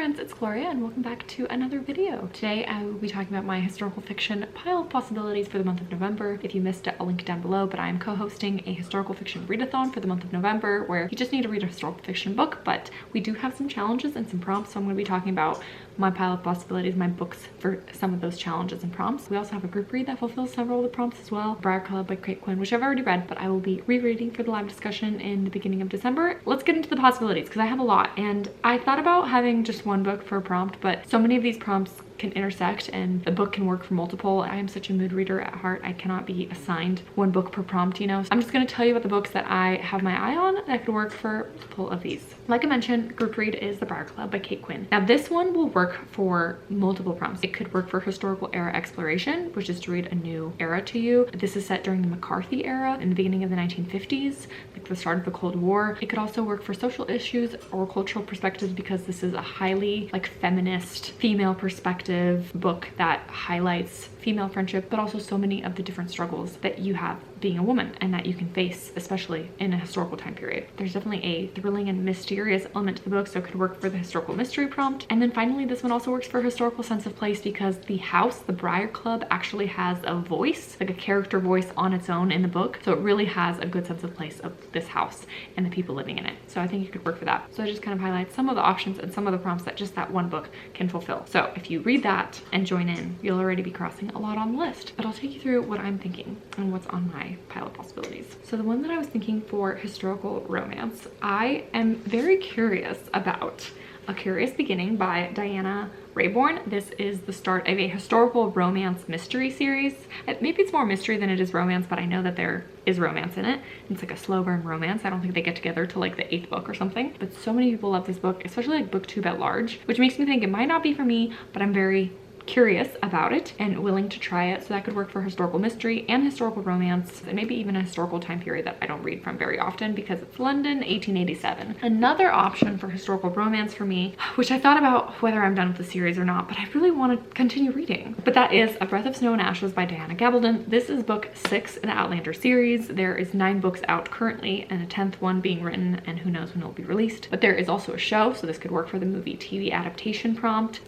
friends, it's Gloria and welcome back to another video. Today I will be talking about my historical fiction pile of possibilities for the month of November. If you missed it, I'll link it down below, but I am co-hosting a historical fiction readathon for the month of November where you just need to read a historical fiction book, but we do have some challenges and some prompts, so I'm going to be talking about my pile of possibilities, my books for some of those challenges and prompts. We also have a group read that fulfills several of the prompts as well. Briar Club by Kate Quinn, which I've already read, but I will be rereading for the live discussion in the beginning of December. Let's get into the possibilities because I have a lot, and I thought about having just one book for a prompt, but so many of these prompts can intersect and the book can work for multiple. I am such a mood reader at heart. I cannot be assigned one book per prompt, you know. So I'm just going to tell you about the books that I have my eye on that could work for multiple of these. Like I mentioned, group read is The Briar Club by Kate Quinn. Now this one will work for multiple prompts. It could work for historical era exploration, which is to read a new era to you. This is set during the McCarthy era in the beginning of the 1950s, like the start of the Cold War. It could also work for social issues or cultural perspectives because this is a highly like feminist female perspective book that highlights female friendship, but also so many of the different struggles that you have being a woman and that you can face, especially in a historical time period. There's definitely a thrilling and mysterious element to the book, so it could work for the historical mystery prompt. And then finally, this one also works for historical sense of place because the house, the Briar Club, actually has a voice, like a character voice on its own in the book. So it really has a good sense of place of this house and the people living in it. So I think it could work for that. So I just kind of highlight some of the options and some of the prompts that just that one book can fulfill. So if you read that and join in, you'll already be crossing a lot on the list, but I'll take you through what I'm thinking and what's on my pile of possibilities. So the one that I was thinking for historical romance, I am very curious about A Curious Beginning by Diana Raybourn. This is the start of a historical romance mystery series. Maybe it's more mystery than it is romance, but I know that there is romance in it. It's like a slow burn romance. I don't think they get together till like the 8th book or something, but so many people love this book, especially like booktube at large, which makes me think it might not be for me, but I'm very curious about it and willing to try it. So that could work for historical mystery and historical romance, and maybe even a historical time period that I don't read from very often because it's London 1887. Another option for historical romance for me, which I thought about whether I'm done with the series or not, but I really want to continue reading, but that is A Breath of Snow and Ashes by Diana Gabaldon. This is book 6 in the Outlander series. There is 9 books out currently and a 10th one being written, and who knows when it will be released. But there is also a show, so this could work for the movie TV adaptation prompt.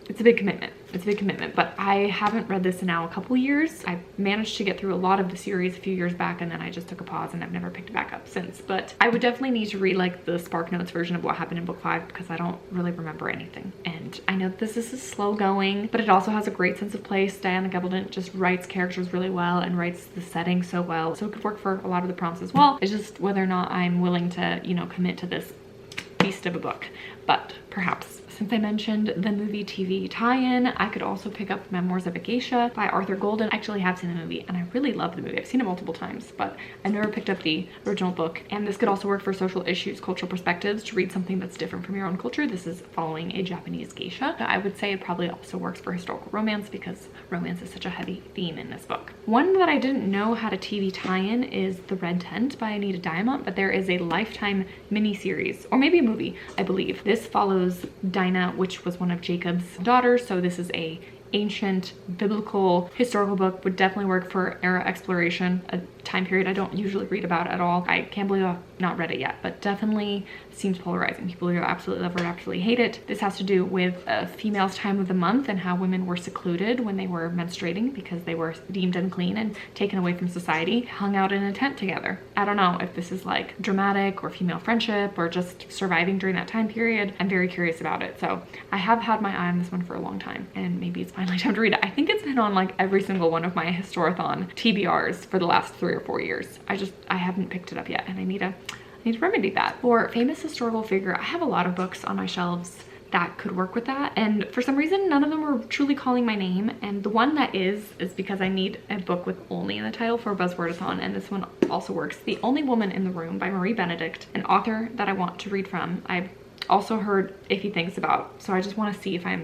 It's a big commitment. It's a big commitment, but I haven't read this in now a couple years. I managed to get through a lot of the series a few years back, and then I just took a pause and I've never picked it back up since. But I would definitely need to read like the Spark Notes version of what happened in book 5 because I don't really remember anything. And I know this is slow going, but it also has a great sense of place. Diana Gabaldon just writes characters really well and writes the setting so well. So it could work for a lot of the prompts as well. It's just whether or not I'm willing to, you know, commit to this beast of a book. But perhaps, since I mentioned the movie TV tie-in, I could also pick up Memoirs of a Geisha by Arthur Golden. I actually have seen the movie and I really love the movie. I've seen it multiple times, but I've never picked up the original book. And this could also work for social issues, cultural perspectives, to read something that's different from your own culture. This is following a Japanese geisha. I would say it probably also works for historical romance because romance is such a heavy theme in this book. One that I didn't know had a TV tie-in is The Red Tent by Anita Diamant, but there is a Lifetime miniseries, or maybe a movie, I believe. This follows Dinah, which was one of Jacob's daughters, so this is a ancient biblical historical book. Would definitely work for era exploration, a time period I don't usually read about at all. I can't believe I've not read it yet, but definitely seems polarizing. People either absolutely love it or absolutely hate it. This has to do with a female's time of the month and how women were secluded when they were menstruating because they were deemed unclean and taken away from society, hung out in a tent together. I don't know if this is like dramatic or female friendship or just surviving during that time period. I'm very curious about it. So I have had my eye on this one for a long time, and maybe it's finally time to read it. I think it's been on like every single one of my Historathon TBRs for the last 3 or 4 years. I haven't picked it up yet, and I need to remedy that. For famous historical figure, I have a lot of books on my shelves that could work with that, and for some reason none of them were truly calling my name, and the one that is because I need a book with only in the title for a buzzwordathon, and this one also works. The Only Woman in the Room by Marie Benedict, an author that I want to read from. I've also heard iffy things about, so I just want to see if I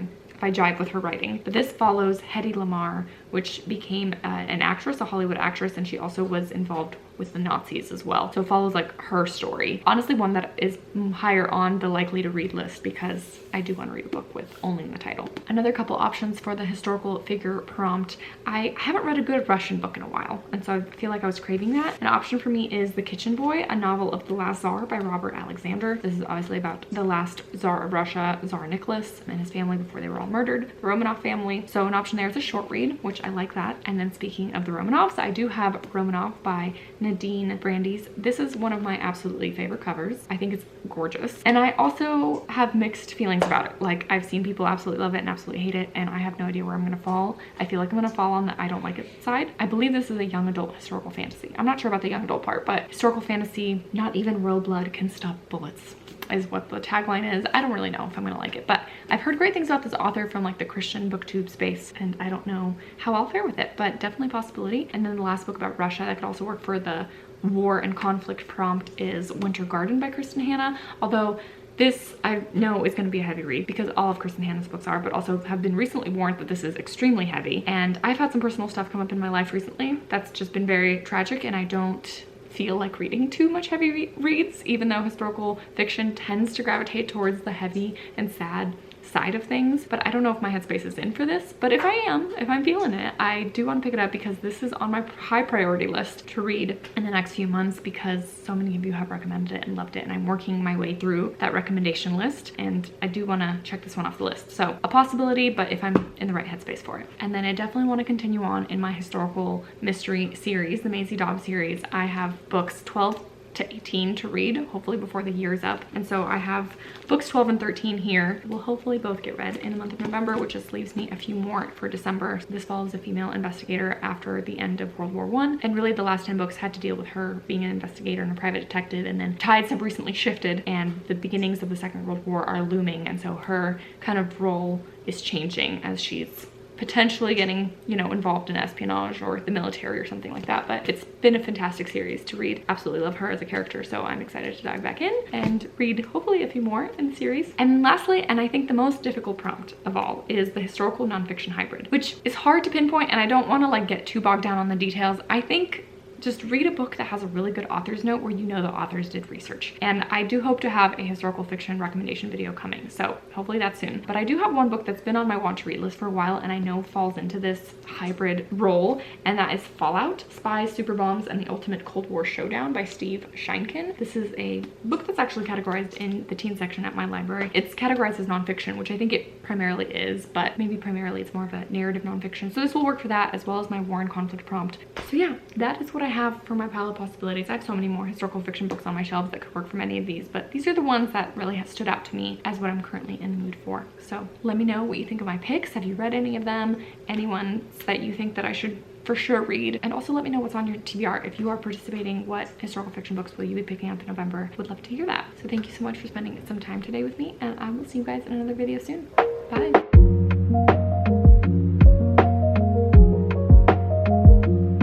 jive with her writing. But this follows Hedy Lamarr, which became an actress, a Hollywood actress, and she also was involved with the Nazis as well. So it follows like her story. Honestly, one that is higher on the likely to read list because I do want to read a book with only the title. Another couple options for the historical figure prompt. I haven't read a good Russian book in a while, and so I feel like I was craving that. An option for me is The Kitchen Boy, a novel of the last Tsar by Robert Alexander. This is obviously about the last Tsar of Russia, Tsar Nicholas, and his family before they were all murdered, the Romanov family. So an option there is a short read, which I like that. And then speaking of the Romanovs, I do have Romanov by Nadine Brandes. This is one of my absolutely favorite covers. I think it's gorgeous. And I also have mixed feelings about it. Like, I've seen people absolutely love it and absolutely hate it, and I have no idea where I'm gonna fall. I feel like I'm gonna fall on the I don't like it side. I believe this is a young adult historical fantasy. I'm not sure about the young adult part, but historical fantasy, not even royal blood can stop bullets, is what the tagline is. I don't really know if I'm gonna like it, but I've heard great things about this author from like the Christian booktube space, and I don't know how I'll fare with it, but definitely a possibility. And then the last book about Russia that could also work for the war and conflict prompt is Winter Garden by Kristen Hanna, although this I know is going to be a heavy read because all of Kristen Hanna's books are, but also have been recently warned that this is extremely heavy. And I've had some personal stuff come up in my life recently that's just been very tragic, and I don't feel like reading too much heavy reads, even though historical fiction tends to gravitate towards the heavy and sad side of things. But I don't know if my headspace is in for this, but if I am, if I'm feeling it, I do want to pick it up because this is on my high priority list to read in the next few months because so many of you have recommended it and loved it, and I'm working my way through that recommendation list, and I do want to check this one off the list. So a possibility, but if I'm in the right headspace for it. And then I definitely want to continue on in my historical mystery series, the Maisy Do series. I have books 12 to 18 to read, hopefully before the year's up. And so I have books 12 and 13 here. Will hopefully both get read in the month of November, which just leaves me a few more for December. This follows a female investigator after the end of World War I. And really the last 10 books had to deal with her being an investigator and a private detective. And then tides have recently shifted and the beginnings of the Second World War are looming. And so her kind of role is changing as she's potentially getting, you know, involved in espionage or the military or something like that. But it's been a fantastic series to read. Absolutely love her as a character, so I'm excited to dive back in and read hopefully a few more in the series. And lastly, and I think the most difficult prompt of all, is the historical nonfiction hybrid, which is hard to pinpoint, and I don't want to like get too bogged down on the details. I think just read a book that has a really good author's note where you know the authors did research. And I do hope to have a historical fiction recommendation video coming, so hopefully that's soon. But I do have one book that's been on my want to read list for a while and I know falls into this hybrid role, and that is Fallout, Spies, Superbombs, and the Ultimate Cold War Showdown by Steve Sheinkin. This is a book that's actually categorized in the teen section at my library. It's categorized as nonfiction, which I think it primarily is, but maybe primarily it's more of a narrative nonfiction. So this will work for that, as well as my war and conflict prompt. So yeah, that is what I have for my pile of possibilities. I have so many more historical fiction books on my shelves that could work for many of these, but these are the ones that really have stood out to me as what I'm currently in the mood for. So let me know what you think of my picks. Have you read any of them? Any ones that you think that I should for sure read? And also let me know what's on your TBR. If you are participating, what historical fiction books will you be picking up in November? Would love to hear that. So thank you so much for spending some time today with me, and I will see you guys in another video soon. Bye.